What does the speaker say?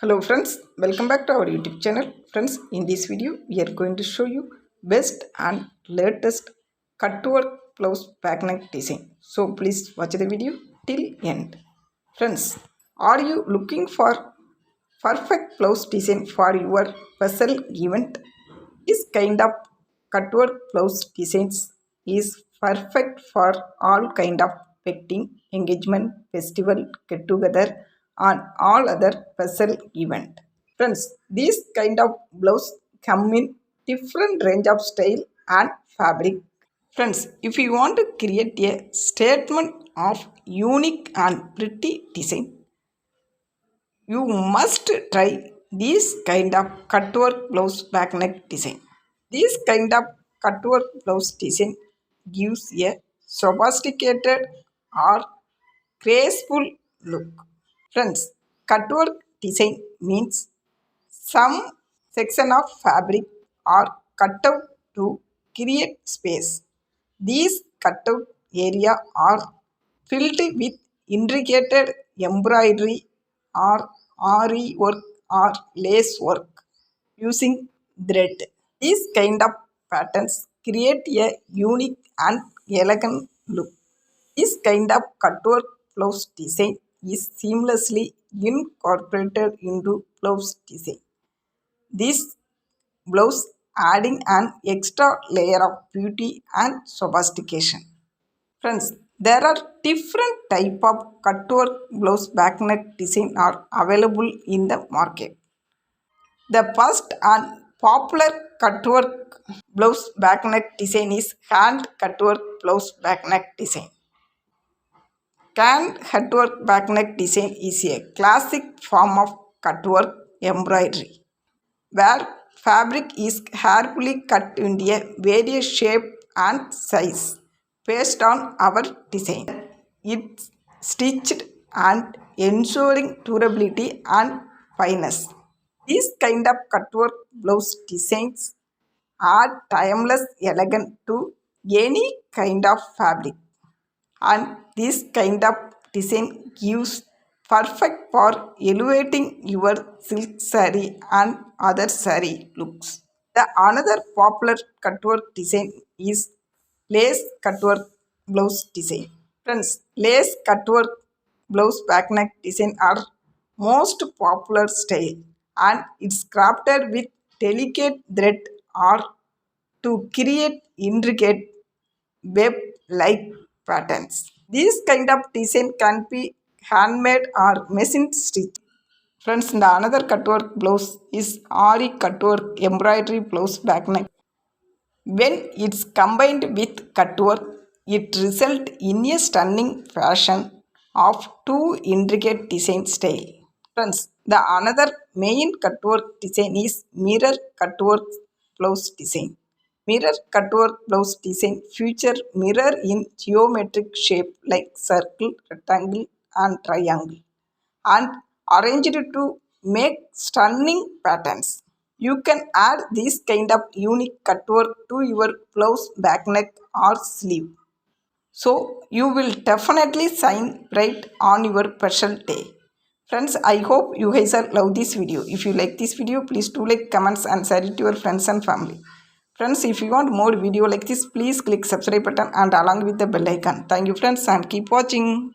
Hello friends, welcome back to our YouTube channel. Friends, in this video we are going to show you best and latest cutwork blouse backneck design. So please watch the video till end. Friends, are you looking for perfect blouse design for your special event? This kind of cutwork blouse designs is perfect for all kind of wedding, engagement, festival, get together, and all other special event. Friends, these kind of blouse come in different range of style and fabric. Friends, if you want to create a statement of unique and pretty design, you must try this kind of cutwork blouse backneck design. This kind of cutwork blouse design gives a sophisticated or graceful look. Friends, cutwork design means some section of fabric are cut out to create space. These cutout area are filled with intricate embroidery or ari work or lace work using thread. These kind of patterns create a unique and elegant look. This kind of cutwork blouse design is seamlessly incorporated into blouse design. This blouse adding an extra layer of beauty and sophistication. Friends, there are different type of cutwork blouse backneck design are available in the market. The first and popular cutwork blouse backneck design is hand cutwork blouse backneck design. Hand cutwork backneck design is a classic form of cutwork embroidery where fabric is carefully cut into a various shape and size based on our design. It's stitched and ensuring durability and fineness. These kind of cutwork blouse designs are timeless elegant to any kind of fabric, and this kind of design gives perfect for elevating your silk saree and other saree looks. The another popular cutwork design is lace cutwork blouse design. Friends, lace cutwork blouse backneck design are most popular style, and it's crafted with delicate thread or to create intricate web-like patterns. These kind of design can be handmade or machine stitched. Friends, the another cutwork blouse is Ari cutwork embroidery blouse backneck. When it's combined with cutwork, it results in a stunning fashion of two intricate design style. Friends, the another main cutwork design is mirror cutwork blouse design. Mirror cutwork blouse design feature mirror in geometric shape like circle, rectangle, and triangle, and arranged to make stunning patterns. You can add this kind of unique cutwork to your blouse backneck or sleeve. So you will definitely shine bright on your special day. Friends, I hope you guys are love this video. If you like this video, please do like, comments and share it to your friends and family. Friends, if you want more video like this, please click subscribe button and along with the bell icon. Thank you friends and keep watching.